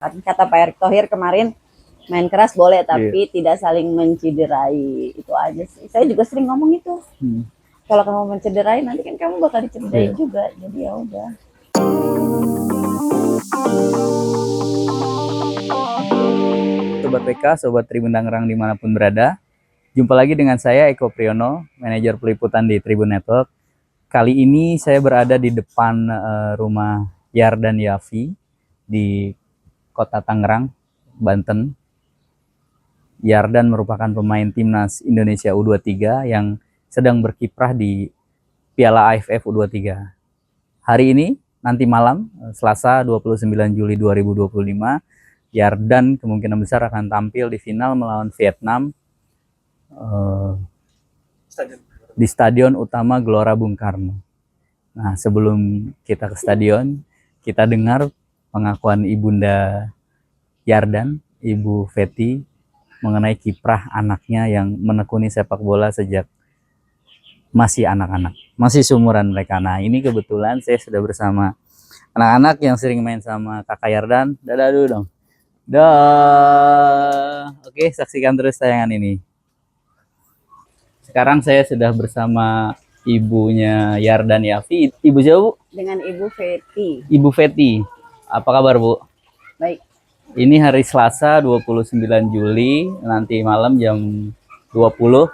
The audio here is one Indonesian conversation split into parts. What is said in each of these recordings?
Kata Pak Erick Thohir kemarin, main keras boleh tapi tidak saling mencederai. Itu aja sih. Saya juga sering ngomong itu. Kalau kamu mencederai nanti kan kamu bakal dicederai juga. Jadi ya udah. Sobat PK, Sobat Tribun Tangerang dimanapun berada. Jumpa lagi dengan saya Eko Priyono, manajer peliputan di Tribun Network. Kali ini saya berada di depan rumah Yardan Yafi di Kota Tangerang, Banten. Yardan merupakan pemain timnas Indonesia U23 yang sedang berkiprah di Piala AFF U23. Hari ini, nanti malam, Selasa 29 Juli 2025, Yardan kemungkinan besar akan tampil di final melawan Vietnam di Stadion Utama Gelora Bung Karno. Nah, sebelum kita ke stadion, kita dengar pengakuan Ibunda Yardan, Ibu Feti, mengenai kiprah anaknya yang menekuni sepak bola sejak masih anak-anak, masih seumuran mereka. Nah, ini kebetulan saya sudah bersama anak-anak yang sering main sama kakak Yardan. Dadah dulu dong. Dah. Oke, saksikan terus tayangan ini. Sekarang saya sudah bersama ibunya Yardan Yafi. Ibu siapa, Bu? Dengan Ibu Feti. Ibu Feti. Apa kabar, Bu? Baik. Ini hari Selasa 29 Juli, nanti malam jam 20.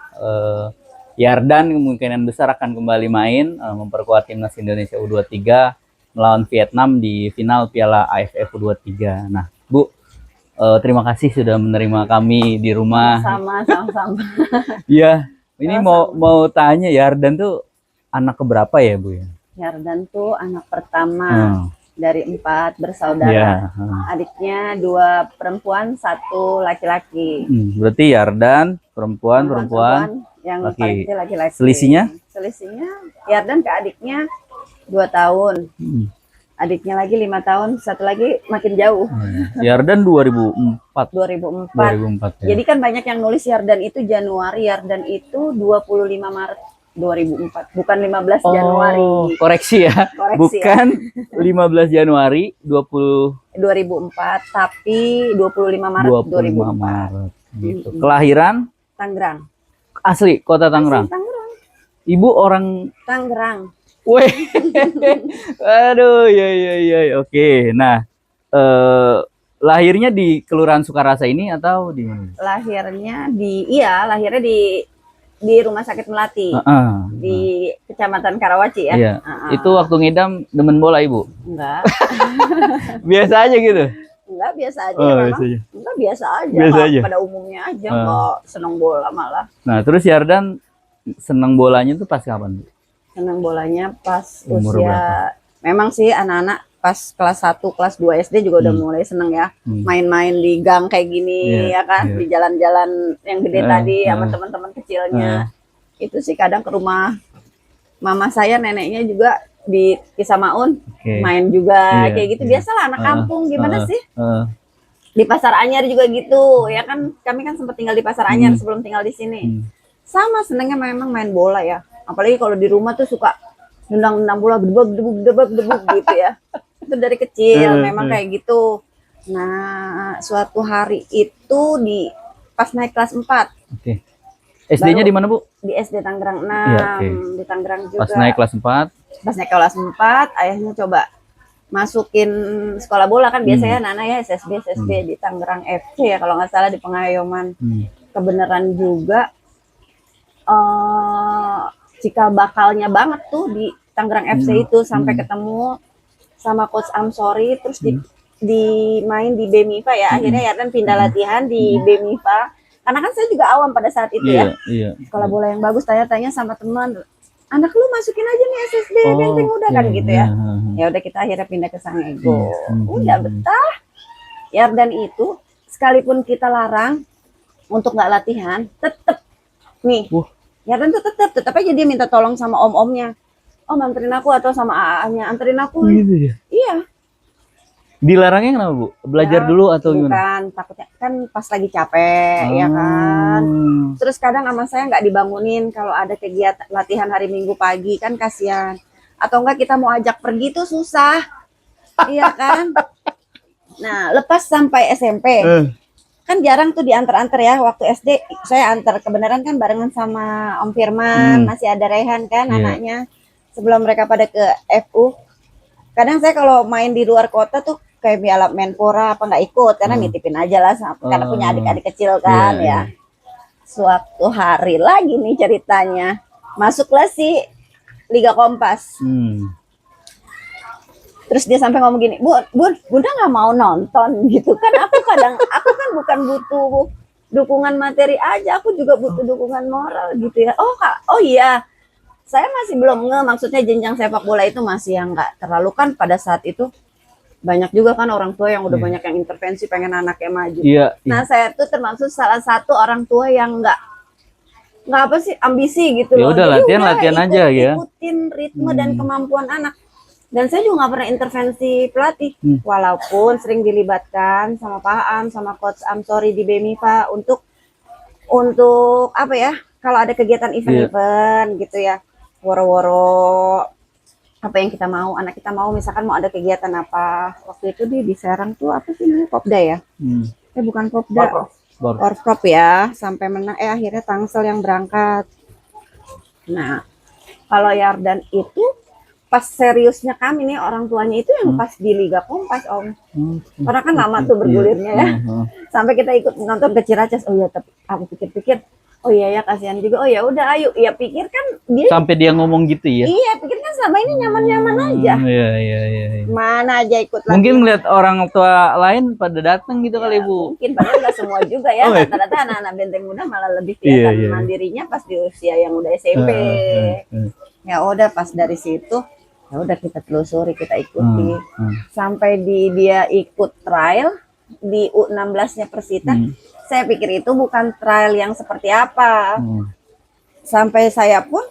Yardan kemungkinan besar akan kembali main, memperkuat timnas Indonesia U23 melawan Vietnam di final Piala AFF U23. Nah, Bu, terima kasih sudah menerima kami di rumah. Sama-sama. Iya, ini mau tanya, Yardan tuh anak keberapa ya, Bu ya? Yardan tuh anak pertama dari 4 bersaudara. Adiknya 2 perempuan, 1 laki-laki. Berarti Yardan perempuan yang laki. paling kecil laki-laki. Selisihnya Yardan ke adiknya 2 tahun. Adiknya lagi 5 tahun, 1 lagi makin jauh. Yardan 2004. 2004. Jadi kan banyak yang nulis Yardan itu Januari, Yardan itu 25 Maret 2004, bukan 15 Januari. Koreksi ya. Bukan ya. 15 Januari 2004, tapi 25 Maret 2004. Maret gitu. Kelahiran Tangerang. Asli kota Tangerang. Tangerang. Ibu orang Tangerang. Weh. Aduh, ya. Oke. Nah, lahirnya di Kelurahan Sukarasa ini atau di mana? Lahirnya di Rumah Sakit Melati. Di Kecamatan Karawaci ya. Iya. Itu waktu ngidam demen bola, Ibu? Enggak. Biasa aja gitu. Enggak, biasa aja memang. Enggak, biasa aja. Pada umumnya aja, enggak seneng bola malah. Nah, terus Yardan seneng bolanya tuh pas kapan, Bu? Seneng bolanya pas umur usia berapa? Memang sih anak-anak pas kelas 1, kelas 2 SD juga udah mulai seneng ya. Main-main di gang kayak gini ya kan, di jalan-jalan yang gede tadi sama teman-teman kecilnya. Itu sih kadang ke rumah mama saya, neneknya juga di Kisamaun, main juga kayak gitu. Biasalah anak kampung, gimana sih? Di Pasar Anyar juga gitu, ya kan kami kan sempat tinggal di Pasar Anyar sebelum tinggal di sini. Sama senengnya memang main bola ya. Apalagi kalau di rumah tuh suka nendang-nendang bola, gedebuk gitu ya. Itu dari kecil memang kayak gitu. Nah, suatu hari itu pas naik kelas 4. SD-nya di mana, Bu? Di SD Tangerang 6, di Tangerang juga. Pas naik kelas 4. Pas naik kelas 4, ayahnya coba masukin sekolah bola kan biasanya anak-anak ya SSB di Tangerang FC ya kalau nggak salah, di Pengayoman. Kebenaran juga cikal bakalnya banget tuh di Tangerang FC itu, sampai ketemu sama Coach Amsori, terus main di BEMIFA ya. Akhirnya Yardan pindah latihan di BEMIFA. Karena kan saya juga awam pada saat itu ya. Sekolah bola yang bagus, tanya-tanya sama teman, anak lu masukin aja nih SSB, Benteng udah kan gitu ya. Ya udah kita akhirnya pindah ke Sangego. Udah betah. Yardan itu sekalipun kita larang untuk nggak latihan, tetep nih. Yardan tuh tetep aja dia minta tolong sama om-omnya. Om anterin aku, atau sama AA-nya anterin aku. Gitu ya? Iya. Dilarangnya kenapa, Bu? Belajar dulu atau gimana? Bukan, takutnya kan pas lagi capek ya kan. Terus kadang sama saya nggak dibangunin kalau ada kegiatan latihan hari Minggu pagi, kan kasihan. Atau enggak kita mau ajak pergi tuh susah. Iya kan? Nah, lepas sampai SMP, kan jarang tuh diantar-antar ya. Waktu SD saya antar, kebenaran kan barengan sama Om Firman, masih ada Rehan kan anaknya. Sebelum mereka pada ke FU. Kadang saya kalau main di luar kota tuh kayak Piala Menpora apa nggak ikut karena nitipin aja lah karena punya adik-adik kecil kan ya. Suatu hari lagi nih ceritanya, masuklah si Liga Kompas. Terus dia sampai ngomong gini, Bunda nggak mau nonton gitu kan? Aku kan bukan butuh dukungan materi aja, aku juga butuh dukungan moral gitu ya. Oh Kak, oh iya, saya masih belum maksudnya jenjang sepak bola itu masih yang nggak terlalu kan pada saat itu banyak juga kan orang tua yang udah banyak yang intervensi pengen anaknya maju. Nah saya tuh termasuk salah satu orang tua yang nggak apa sih ambisi gitu loh. Udah latihan aja ya. Ikutin ritme dan kemampuan anak. Dan saya juga nggak pernah intervensi pelatih, walaupun sering dilibatkan sama Pak Am, sama Coach Amsori di BEMIPA untuk apa ya, kalau ada kegiatan event-event gitu ya, woro-woro apa yang kita mau, anak kita mau, misalkan mau ada kegiatan apa, waktu itu di Serang tuh apa sih namanya, Popda ya? Bukan Popda, Orprop ya, sampai menang, akhirnya Tangsel yang berangkat. Nah, kalau Yardan itu pas seriusnya kami nih orang tuanya itu yang pas di Liga Kompas Om. Karena kan lama tuh bergulirnya ya. Sampai kita ikut nonton ke Ciracas. Oh iya, tapi aku pikir-pikir, oh iya ya kasihan juga. Oh ya udah ayo. Ya pikir kan dia sampai dia ngomong gitu ya. Iya, pikir kan selama ini nyaman-nyaman aja. Iya. Mana aja ikut lagi. Mungkin ngeliat orang tua lain pada datang gitu kali Bu. Mungkin padahal nggak semua juga ya. Rata-rata anak-anak Benteng Muda malah lebih kelihatan mandirinya pas di usia yang udah SMP. Ya udah pas dari situ ya udah kita telusuri, kita ikuti sampai dia ikut trial di U16-nya Persita. Saya pikir itu bukan trial yang seperti apa. Sampai saya pun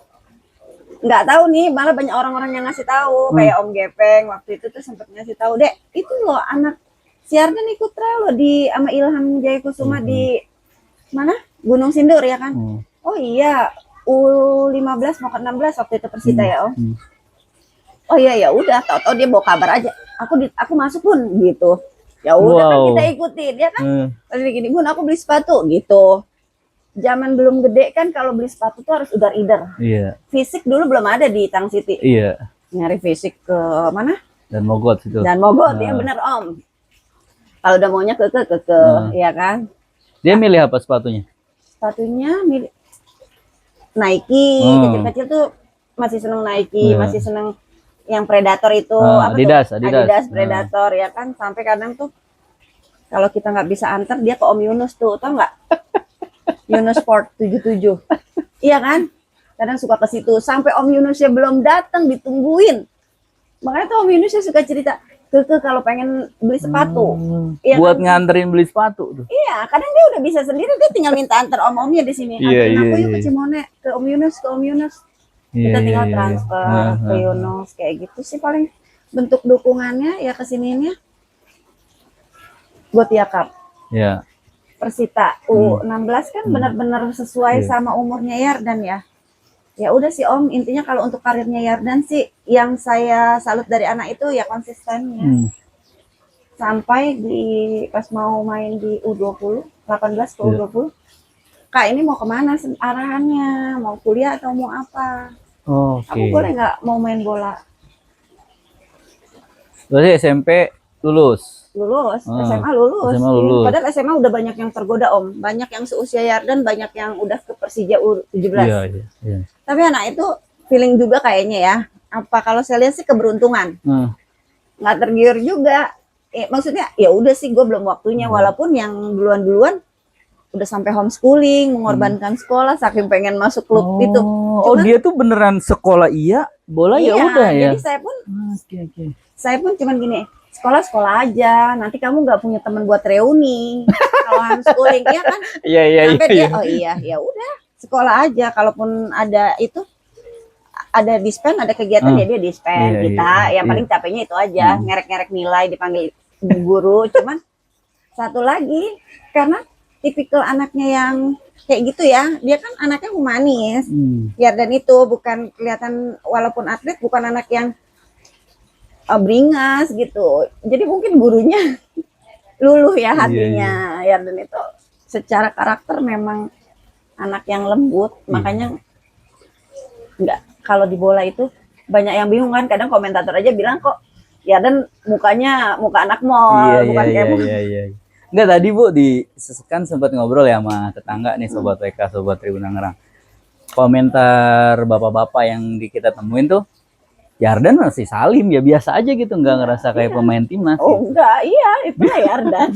nggak tahu nih, malah banyak orang-orang yang ngasih tahu kayak Om Gepeng waktu itu tuh sempat ngasih tahu, Dek, itu loh anak si Ardan ikut trial loh di sama Ilham Jayakusuma di mana? Gunung Sindur ya kan? Oh iya, U15 mau ke 16 waktu itu Persita ya Om. Oh iya ya udah, tahu-tahu dia bawa kabar aja. Aku masuk pun gitu. Ya udah kan kita ikutin ya kan. Tadi gini, Bun aku beli sepatu gitu. Zaman belum gede kan kalau beli sepatu tuh harus udar-idar. Fisik dulu belum ada di Tang City. Nyari fisik ke mana? Dan Mogot itu. Dan Mogot ya bener Om. Kalau udah maunya ke ya kan. Dia milih apa sepatunya? Sepatunya milih Nike. Kecil-kecil tuh masih seneng Nike, masih seneng yang Predator itu Adidas Predator ya kan. Sampai kadang tuh kalau kita nggak bisa antar dia ke Om Yunus tuh, tau nggak? Yunus Sport 77 iya kan, kadang suka ke situ sampai Om Yunusnya belum datang ditungguin. Makanya tuh Om Yunusnya suka cerita ke kalau pengen beli sepatu buat kan? Nganterin beli sepatu tuh. Iya, kadang dia udah bisa sendiri, dia tinggal minta antar om-omnya di sini. Aku yuk ke Cimone, ke Om Yunus. Kita tinggal transfer ke Yunus kayak gitu sih paling bentuk dukungannya ya kesininya. Buat Yakap. Persita U16 kan benar-benar sesuai sama umurnya Yardan ya. Ya udah sih Om, intinya kalau untuk karirnya Yardan sih yang saya salut dari anak itu ya konsistennya. Sampai di pas mau main di U20, 18 ke U20. Kak ini mau kemana arahannya? Mau kuliah atau mau apa? Aku boleh nggak mau main bola? Berarti SMP lulus? SMA lulus. Padahal SMA udah banyak yang tergoda Om. Banyak yang seusia Yardan, banyak yang udah ke Persija U17. Tapi anak itu feeling juga kayaknya ya. Apa kalau saya lihat sih keberuntungan. Nggak tergiur juga. Maksudnya ya udah sih gue belum waktunya. Walaupun yang duluan-duluan udah sampai homeschooling, mengorbankan sekolah, saking pengen masuk klub itu. Cuman, dia tuh beneran sekolah bola ya udah ya. Jadi saya pun cuman gini, sekolah aja, nanti kamu nggak punya teman buat reuni kalau homeschooling ya kan. Sampai dia oh iya ya udah sekolah aja, kalaupun ada itu ada dispen, ada kegiatan ya dia dispen kita. Yang paling capeknya itu aja, ngerek-ngerek nilai, dipanggil guru. Cuman satu lagi karena tipikal anaknya yang kayak gitu ya, dia kan anaknya humanis. Yardan itu bukan kelihatan, walaupun atlet, bukan anak yang beringas gitu. Jadi mungkin gurunya luluh ya hatinya. Yarden itu secara karakter memang anak yang lembut, makanya nggak, kalau di bola itu banyak yang bingung kan, kadang komentator aja bilang kok Yarden mukanya muka anak mall, bukan kayak Enggak, tadi Bu kan sempat ngobrol ya sama tetangga nih, sobat WK, sobat Tribun Tangerang. Komentar bapak-bapak yang kita temuin tuh, Yarden masih salim ya, biasa aja gitu, nggak ngerasa kayak pemain timnas. Oh gitu. Enggak, iya itu Yarden.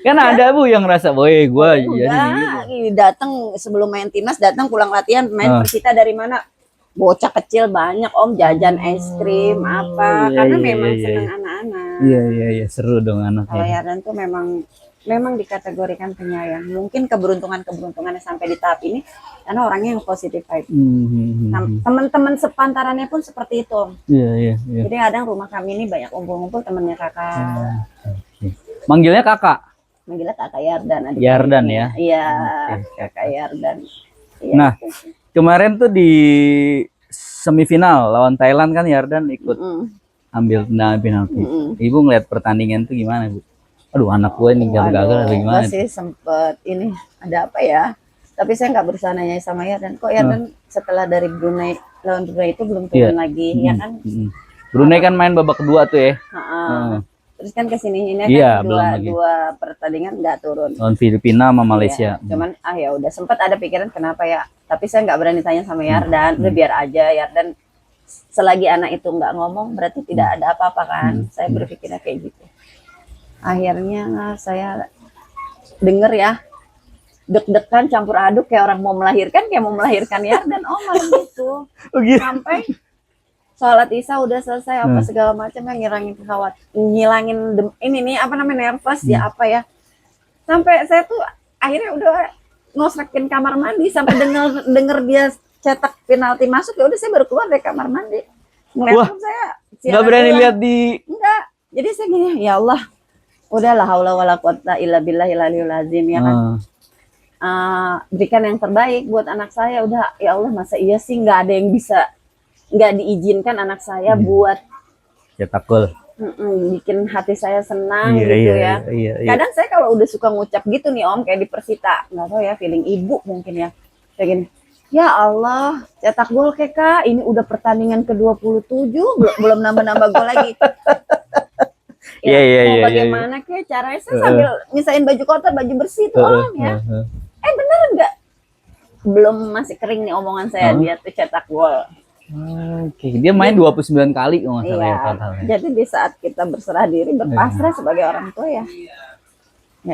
Kan ada Bu yang ngerasa, boy gue jadi gitu. Datang sebelum main timnas, datang pulang latihan main Persita dari mana? Bocah kecil banyak Om jajan es krim apa, karena memang senang anak-anak. Iya seru dong anaknya. Kalau Yarden tuh memang dikategorikan penyayang. Mungkin keberuntungannya sampai di tahap ini karena orangnya yang positif vibe. Teman-teman sepantarannya pun seperti itu Om. Iya. Jadi kadang rumah kami ini banyak ngumpul-ngumpul temennya kakak. Manggilnya kakak? Manggilnya kakak Yarden. Yarden ya? Iya, kakak Yarden. Ya, nah, kemarin tuh di semifinal lawan Thailand kan Yarden ikut ambil tendangan penalti. Ibu ngeliat pertandingan tuh gimana Bu? Aduh, anak gue nih gagal atau gimana? Sih sempet ini ada apa ya? Tapi saya nggak berusaha nanya sama Yarden. Kok Yarden setelah dari Brunei lawan Brunei itu belum turun lagi, ya kan? Brunei kan main babak kedua tuh ya. Terus kan kesini ini kan dua pertandingan nggak turun. Lawan Filipina sama Malaysia. Cuman ya udah sempat ada pikiran kenapa ya. Tapi saya nggak berani tanya sama Yarden. Udah biar aja Yarden. Selagi anak itu nggak ngomong berarti tidak ada apa-apa kan. Saya berpikirnya kayak gitu. Akhirnya saya denger ya, deg-degan campur aduk kayak orang mau melahirkan, Yarden. Oh malah gitu. Sampai sholat isya udah selesai apa segala macam yang ngilangin ini nih apa namanya nervous ya apa ya. Sampai saya tuh akhirnya udah ngosrekin kamar mandi sampai denger dia cetak penalti masuk, ya udah saya baru keluar dari kamar mandi. Ngeliat saya nggak berani lihat enggak. Jadi saya gini, ya Allah, udahlah haula wala quwata illa billahil aliyil azim ya kan. Berikan yang terbaik buat anak saya. Udah, ya Allah, masa iya sih nggak ada yang bisa, nggak diizinkan anak saya buat cetak gol, bikin hati saya senang gitu ya. Kadang saya kalau udah suka ngucap gitu nih Om, kayak di Persita, nggak tahu ya feeling ibu mungkin ya, kayak gini, ya Allah cetak gol Kak, ini udah pertandingan ke-27 belum nambah gol lagi. Mau bagaimana kayak caranya, saya sambil misain baju kotor baju bersih tuh Om ya. Bener nggak, belum, masih kering nih omongan saya, dia tuh cetak gol. Dia main 29 kali kalau nggak salah ya totalnya. Jadi di saat kita berserah diri, berpasrah sebagai orang tua ya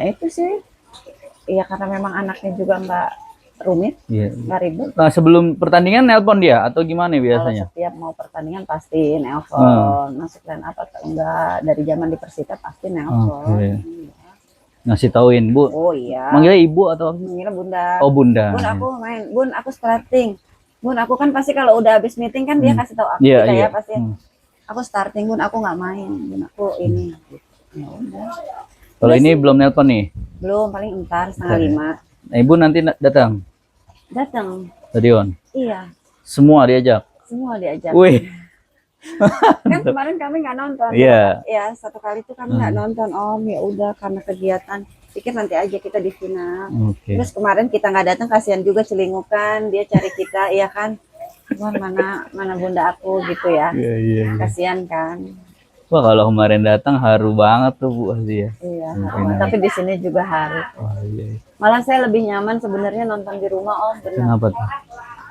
itu sih. Iya, karena memang anaknya juga nggak rumit, nggak ribet. Nah, sebelum pertandingan nelpon dia atau gimana biasanya? Kalau setiap mau pertandingan pasti nelpon, masuk line apa enggak, dari zaman di Persita pasti nelpon. Ngasih tauin, Bu. Oh iya. Manggilnya ibu atau manggilnya bunda. Oh, bunda. Bun, aku main. Bun, aku starting. Bun, aku kan pasti kalau udah habis meeting kan dia kasih tahu aku ya pasti. Aku starting, Bun, aku nggak main. Bun, aku ini. Ya udah. Kalau ini belum nelpon nih? Belum, paling entar 4:30. Nah, Ibu nanti datang? Datang. Stadion? Iya. Semua diajak? Semua diajak. Wih. Kan kemarin kami nggak nonton. Iya. Ya, satu kali itu kami nggak nonton Om. Ya udah, karena kegiatan. Pikir nanti aja kita di final. Terus kemarin kita nggak datang, kasihan juga celingukan, dia cari kita, iya kan? Cuman mana bunda aku gitu ya. Iya. Kasihan kan. Wah, kalau kemarin datang haru banget tuh Bu pasti ya. Iya, tapi di sini juga haru. Malah saya lebih nyaman sebenarnya nonton di rumah Om. Benar. Kenapa tuh?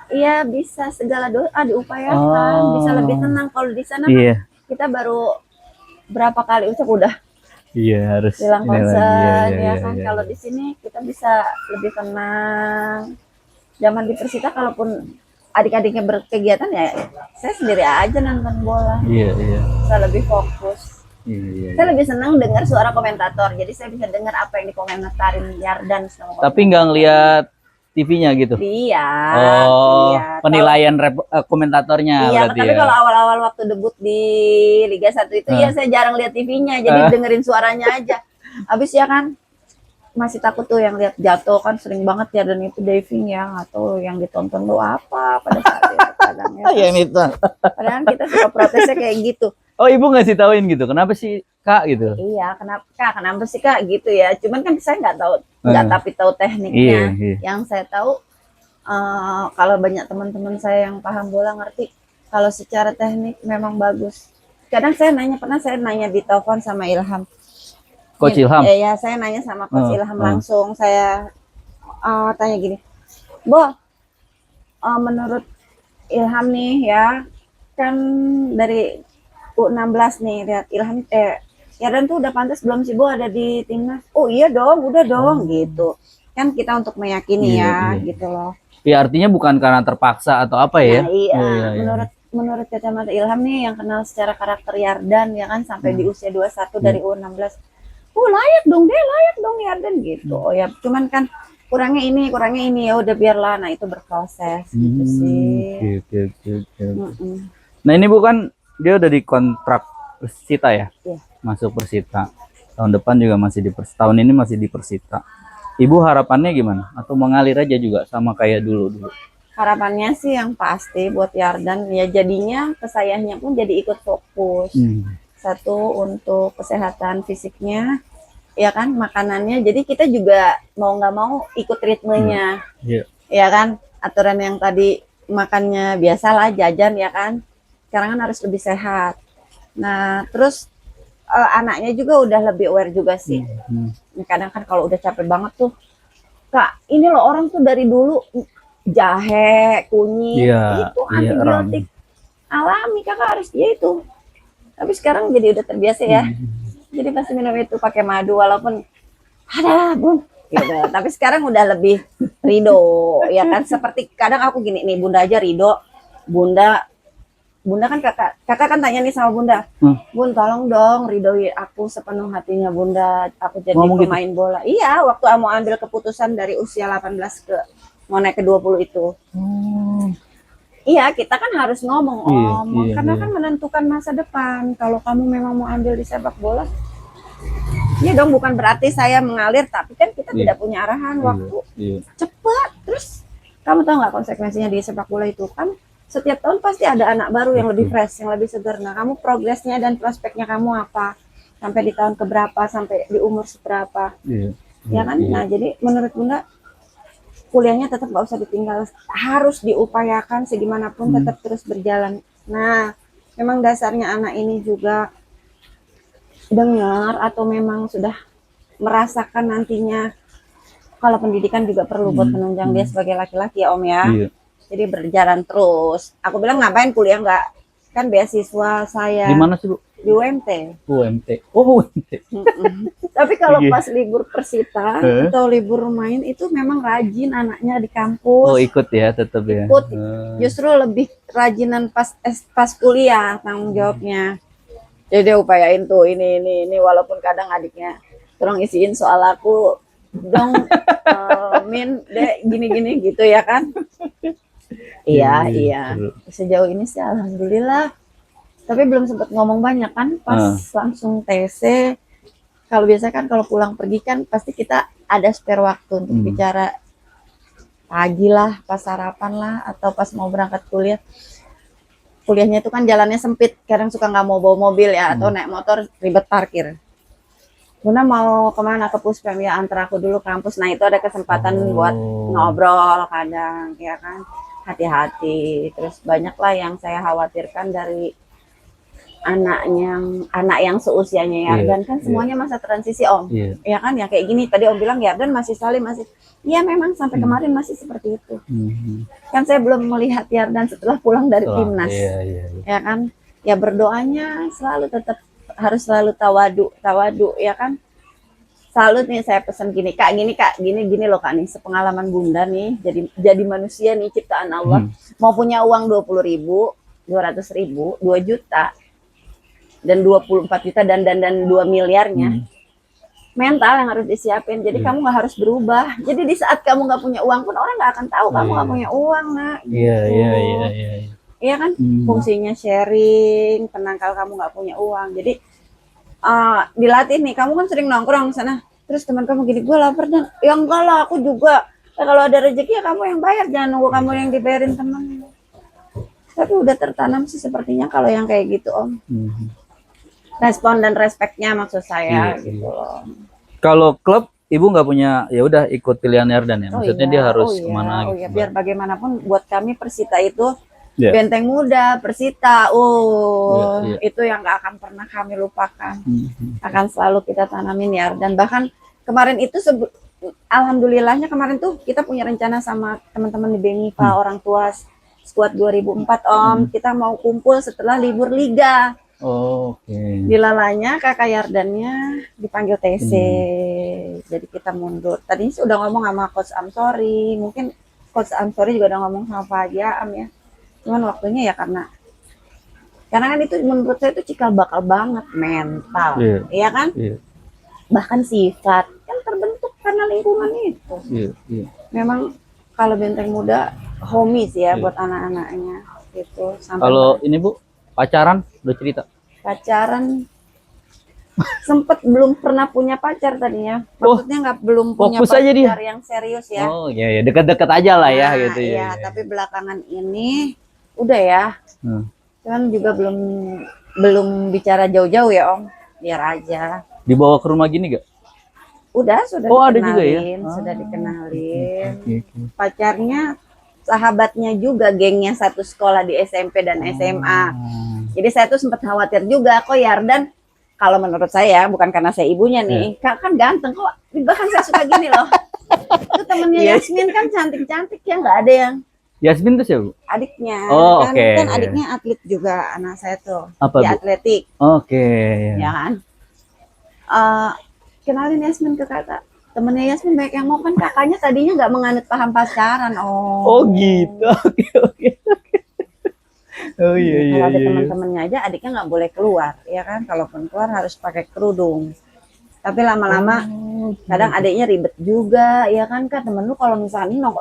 Iya, bisa segala doa diupayakan, bisa lebih tenang. Kalau di sana kan kita baru berapa kali ucap udah. Iya, harus hilang konsen ya kan. Kalau di sini kita bisa lebih tenang. Zaman di Persita kalaupun adik-adiknya berkegiatan ya saya sendiri aja nonton bola. Iya. Saya lebih fokus. Saya lebih senang dengar suara komentator. Jadi saya bisa dengar apa yang dikomentarin Yarden sama tapi nggak ngelihat TV-nya gitu? Iya. Penilaian komentatornya. Iya, tapi kalau awal-awal waktu debut di Liga 1 itu ya saya jarang lihat TV-nya, jadi dengerin suaranya aja. Habis ya kan masih takut tuh yang lihat jatuh kan, sering banget ya, dan itu diving ya, atau yang ditonton lo apa pada saat itu kadang ya. Yang itu. Padahal kita suka protesnya kayak gitu. Oh, ibu ngasih tauin gitu. Kenapa sih Kak gitu? Iya, kenapa sih Kak gitu ya? Cuman kan saya nggak tahu, nggak tapi tahu tekniknya. Iya. Yang saya tahu kalau banyak teman-teman saya yang paham bola ngerti kalau secara teknik memang bagus. Kadang pernah saya nanya di telepon sama Ilham. Coach Ilham. Ya, saya nanya sama Coach Ilham langsung. Saya tanya gini, Bo, menurut Ilham nih ya, kan dari U16 nih, lihat Ilham Yardan tuh udah pantas belum sih Bu ada di timnas? Oh iya dong, udah dong gitu. Kan kita untuk meyakini gitu loh. Ya artinya bukan karena terpaksa atau apa ya? Nah, iya. Menurut kacamata Ilham nih yang kenal secara karakter Yardan ya kan sampai di usia 21 dari U16. Oh layak dong Yardan gitu. Oh ya cuman kan kurangnya ini ya udah biarlah, nah itu berproses gitu sih. Oke. Nah ini bukan dia udah dikontrak Persita ya? Iya. Masuk Persita. Tahun depan juga masih tahun ini masih di Persita. Ibu harapannya gimana? Atau mengalir aja juga sama kayak dulu? Harapannya sih yang pasti buat Yardan ya jadinya kesayangnya pun jadi ikut fokus. Satu untuk kesehatan fisiknya, ya kan, makanannya. Jadi kita juga mau nggak mau ikut ritmenya, ya kan. Aturan yang tadi makannya biasalah jajan ya kan. Sekarang kan harus lebih sehat. Nah terus anaknya juga udah lebih aware juga sih. Kadang kan kalau udah capek banget tuh, Kak, ini loh orang tuh dari dulu jahe, kunyit, itu antibiotik alami, Kakak harus dia itu. Tapi sekarang jadi udah terbiasa ya. Jadi pasti minum itu pakai madu walaupun ada Bun. Gitu. Tapi sekarang udah lebih ridho, ya kan. Seperti kadang aku gini nih, Bunda aja ridho. Bunda kan kakak kan tanya nih sama Bunda, Bun tolong dong ridhoi aku sepenuh hatinya Bunda, aku jadi pemain bola. Iya, waktu mau ambil keputusan dari usia 18 ke mau naik ke 20 itu. Iya, kita kan harus ngomong Om, karena kan menentukan masa depan. Kalau kamu memang mau ambil di sepak bola, iya dong, bukan berarti saya mengalir, tapi kan kita tidak punya arahan waktu cepat. Terus kamu tahu nggak konsekuensinya di sepak bola itu kan? Setiap tahun pasti ada anak baru yang lebih fresh, yang lebih segar. Nah, kamu progresnya dan prospeknya kamu apa? Sampai di tahun keberapa, sampai di umur seberapa? Ya kan? Nah, jadi menurut Bunda, kuliahnya tetap nggak usah ditinggal. Harus diupayakan segimanapun tetap terus berjalan. Nah, memang dasarnya anak ini juga dengar atau memang sudah merasakan nantinya kalau pendidikan juga perlu buat menunjang dia sebagai laki-laki ya Om ya. Jadi berjalan terus. Aku bilang ngapain kuliah nggak? Kan beasiswa saya. Di mana sih Bu? Di UMT. UMT. Oh UMT. Tapi kalau pas libur Persita atau libur main itu memang rajin anaknya di kampus. Oh ikut ya tetap ya. Ikut. Justru lebih rajinan pas kuliah tanggung jawabnya. Jadi dia upayain tuh ini walaupun kadang adiknya tolong isiin soal aku dong Min dek gini gitu ya kan. Iya. Sejauh ini sih alhamdulillah. Tapi belum sempat ngomong banyak kan pas langsung TC. Kalau biasa kan kalau pulang pergi kan pasti kita ada spare waktu untuk bicara pagi lah, pas sarapan lah, atau pas mau berangkat kuliah. Kuliahnya itu kan jalannya sempit, kadang suka nggak mau bawa mobil ya, atau naik motor ribet parkir. Bunda mau kemana? Ke Puspem ya, antar aku dulu kampus. Nah itu ada kesempatan buat ngobrol kadang ya kan. Hati-hati. Terus banyak lah yang saya khawatirkan dari anak yang seusianya Yardan kan semuanya masa transisi Om. Ya kan ya kayak gini tadi Om bilang Yardan masih Salim masih. Iya memang sampai kemarin masih seperti itu. Kan saya belum melihat Yardan setelah pulang dari timnas. Ya kan? Ya berdoanya harus selalu tawadu ya kan. Selalu nih saya pesan gini Kak, gini loh Kak nih, sepengalaman Bunda nih, jadi manusia nih ciptaan Allah, mau punya uang 20.000, 200.000, 2 juta, dan 24 juta dan 2 miliarnya, mental yang harus disiapin. Jadi kamu nggak harus berubah. Jadi di saat kamu nggak punya uang pun orang nggak akan tahu kamu nggak punya uang nak. Iya kan, fungsinya sharing, tenang kalau kamu nggak punya uang. Jadi dilatih nih, kamu kan sering nongkrong sana, terus teman kamu gini, gue lapar dan ya enggak lah aku juga. Kalau ada rezeki ya kamu yang bayar, jangan nunggu kamu yang dibayarin teman. Tapi udah tertanam sih sepertinya kalau yang kayak gitu Om. respon dan respeknya maksud saya Iya, gitu loh. Kalau klub ibu nggak punya, ya udah ikut pilihan Yardan ya. Maksudnya dia harus iya, kemana oh gitu. iya, biar bagaimanapun buat kami Persita itu Iya. Benteng Muda, Persita, Iya. itu yang gak akan pernah kami lupakan. Mhm. Akan selalu kita tanamin ya. Dan bahkan kemarin itu alhamdulillahnya kemarin tuh kita punya rencana sama teman-teman di BEMIPA, orang tua skuad 2004 Om. Kita mau kumpul setelah libur liga. Oh, oke. Dilalanya kakak Yardannya dipanggil TC. Jadi kita mundur. Tadinya sih udah ngomong sama Coach Amsori. Mungkin Coach Amsori juga udah ngomong sama Pak Haji Am ya. Cuman waktunya ya karena kan itu menurut saya itu cikal bakal banget mental. Iya kan? Iya. Bahkan sifat kan terbentuk karena lingkungan itu. Iya. Memang kalau Benteng Muda homies ya buat anak-anaknya gitu. Kalau ini Bu, pacaran udah cerita? Pacaran sempet belum pernah punya pacar tadinya. Maksudnya belum punya fokus aja pacar dia. yang serius ya. Oh iya, dekat-dekat aja lah ya gitu ya. Iya, tapi belakangan ini udah ya. Cuman juga belum bicara jauh-jauh ya Om. Biar aja. Dibawa ke rumah gini gak? Sudah ada juga ya? sudah dikenalin. Pacarnya sahabatnya juga, gengnya satu sekolah di SMP dan SMA. Jadi saya tuh sempat khawatir juga kok Yardan, kalau menurut saya bukan karena saya ibunya nih, kan ganteng kok. Bahkan saya suka gini loh. Itu temennya Yasmin kan cantik-cantik ya, nggak ada yang. Yasmin tuh siapa? Adiknya. Oh, kan, oke. kan adiknya atlet juga, anak saya tuh. Apa, di Bu? atletik. Oke. Ya kan. Kenalin Yasmin ke kakak. Temennya Yasmin banyak yang mau, kan kakaknya tadinya nggak menganut paham pacaran. Oh gitu. Oke. Oh iya. Kalau ada teman-temannya aja adiknya nggak boleh keluar, ya kan? Kalaupun keluar harus pakai kerudung. Tapi lama-lama kadang adiknya ribet juga, ya kan? Kan temen lu kalau misalnya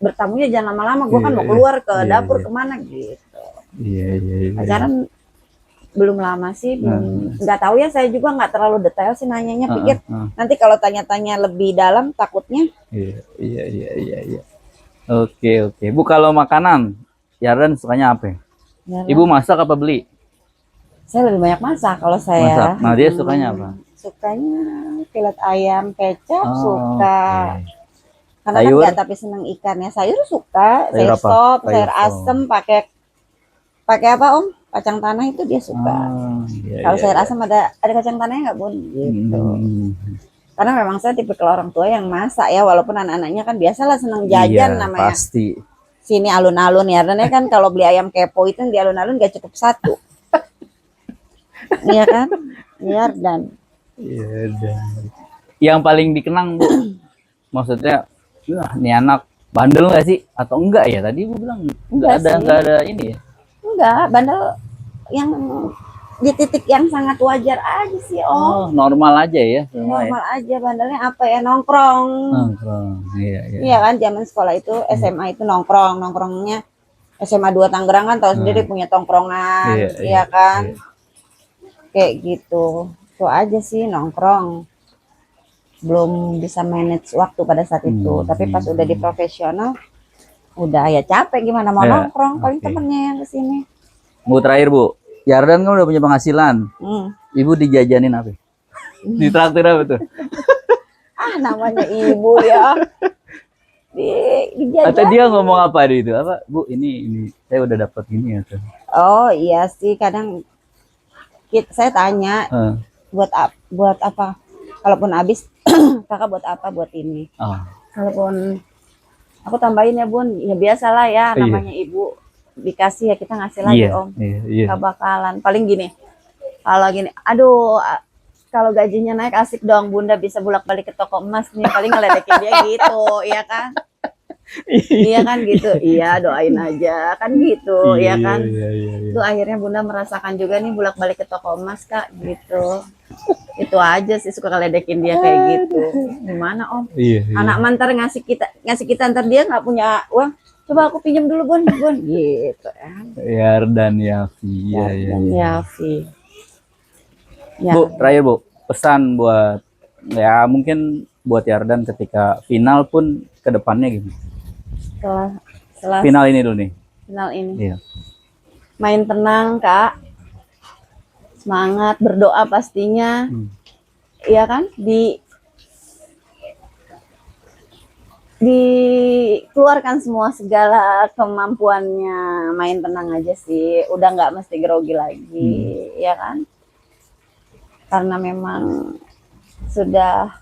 bertamunya jangan lama-lama. Gue kan mau keluar ke dapur kemana gitu. Iya. Pacaran belum lama sih, belum. Nggak tahu ya, saya juga nggak terlalu detail sih nanyanya. Pikir nanti kalau tanya-tanya lebih dalam takutnya. Iya. Oke. Bu, kalau makanan Yardan sukanya apa? Ya, Ibu masak apa beli? saya lebih banyak masak kalau saya. Masak. Nah, dia sukanya apa? Sukanya filet ayam kecap, suka. Karena sayur? kan nggak tapi seneng ikannya. Sayur suka, sayur apa? sop, sayur asem, pakai apa Om? Kacang tanah itu dia suka. Kalau sayur asem ada kacang tanahnya nggak Bun? Gitu. Karena memang saya tipe orang tua yang masak ya, walaupun anak-anaknya kan biasalah seneng jajan namanya. Pasti. Sini alun-alun ya, dan kan kalau beli ayam kepo itu di alun-alun gak cukup satu. Iya kan? Yardan. Iya. Yang paling dikenang Bu, maksudnya, nih anak bandel nggak sih? Atau enggak ya? Tadi Bu bilang nggak ada ini ya? Enggak, bandel yang di titik yang sangat wajar aja sih Om. Oh, normal aja ya? Normal aja, bandelnya apa ya, nongkrong. Iya. Iya kan, zaman sekolah itu SMA itu nongkrongnya SMA 2 Tangerang kan tahu sendiri punya tongkrongan, iya kan. Kayak gitu. Itu aja sih nongkrong. Belum bisa manage waktu pada saat itu, tapi pas udah di profesional udah ya capek gimana mau nongkrong, paling temennya yang kesini. Bu, terakhir Bu, Yardan kan udah punya penghasilan. Ibu dijajanin apa? Ditraktir apa tuh? Namanya ibu ya. Dijajanin. Atau dia ngomong apa di itu? Apa? Bu, ini saya udah dapat ini ya tuh. Oh iya sih, kadang saya tanya buat apa? Kalaupun habis kakak buat apa? Buat ini. Kalaupun aku tambahin ya Bun, ya biasalah ya, namanya ibu dikasih ya kita ngasih lagi Om. Gak bakalan. Paling gini, kalau gini, aduh, kalau gajinya naik asik dong Bunda bisa bolak-balik ke toko emas nih, paling ngeledekin dia gitu, iya kan? Iya kan gitu, iya doain aja kan gitu, iya kan? Itu akhirnya Bunda merasakan juga nih bolak-balik ke toko emas Kak, gitu. Itu aja sih, suka ngeledekin dia kayak gitu. Gimana Om? Anak mantar ngasih kita ntar dia nggak punya uang. Coba aku pinjam dulu Bun gitu kan. Yardan Yafi. Yafi. Ya. Bu, terakhir Bu, pesan buat ya mungkin buat Yardan ketika final pun ke depannya gimana? Setelah final ini dulu nih. Final ini. Iya. Main tenang Kak. semangat, berdoa pastinya. Iya kan? Dikeluarkan semua segala kemampuannya, main tenang aja sih, udah nggak mesti grogi lagi, ya kan? Karena memang sudah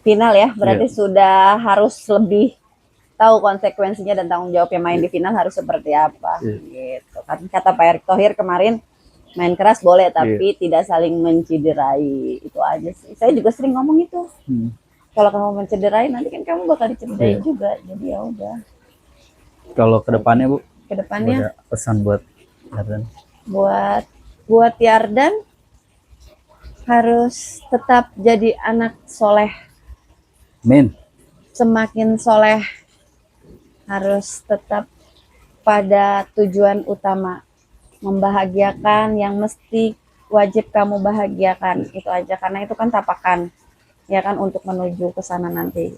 final ya, berarti sudah harus lebih tahu konsekuensinya dan tanggung jawabnya main di final harus seperti apa, gitu kan. Kata Pak Erick Thohir kemarin, main keras boleh tapi tidak saling menciderai, itu aja sih. Saya juga sering ngomong itu. Kalau kamu mencederai nanti kan kamu bakal dicederai juga, jadi ya udah. Kalau kedepannya Bu, kedepannya ada pesan buat Yardan? Buat Yardan harus tetap jadi anak soleh. Amin. Semakin soleh, harus tetap pada tujuan utama, membahagiakan yang mesti wajib kamu bahagiakan, itu aja. Karena itu kan tapakan, ya kan, untuk menuju ke sana nanti,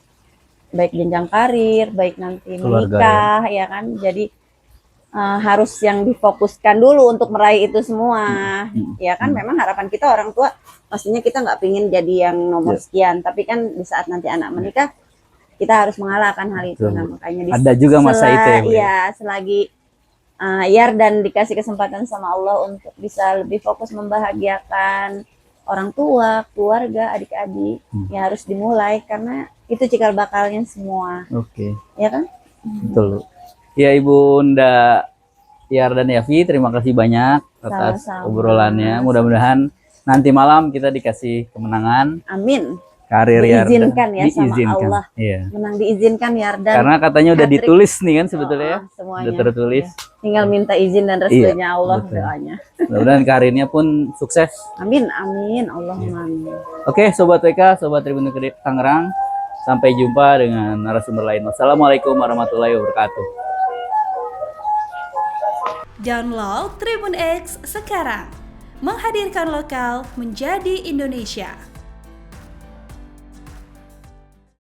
baik jenjang karir, baik nanti menikah, ya kan. Jadi harus yang difokuskan dulu untuk meraih itu semua, ya kan. Memang harapan kita orang tua pastinya kita nggak pingin jadi yang nomor sekian, tapi kan di saat nanti anak menikah kita harus mengalahkan hal itu. Nah, makanya ada juga masa itu ya, Bu? Ya, selagi Yardan dikasih kesempatan sama Allah untuk bisa lebih fokus membahagiakan orang tua, keluarga, adik-adik, ya harus dimulai karena itu cikal bakalnya semua. Ya kan? Betul. Ya, Ibunda Yardan Yafi, terima kasih banyak atas obrolannya. Mudah-mudahan nanti malam kita dikasih kemenangan. Amin. Karir Yardan diizinkan ya sama Allah. Menang diizinkan Yardan. Karena katanya udah ditulis nih kan sebetulnya ya. Semuanya. Udah tertulis. Tinggal minta izin dan restunya Allah, doanya. Mudah-mudahan karirnya pun sukses. Amin, amin, Allahumma amin. Oke, Sobat WK, Sobat Tribun Tangerang, sampai jumpa dengan narasumber lain. Wassalamualaikum warahmatullahi wabarakatuh. Download Tribun X sekarang, menghadirkan lokal menjadi Indonesia.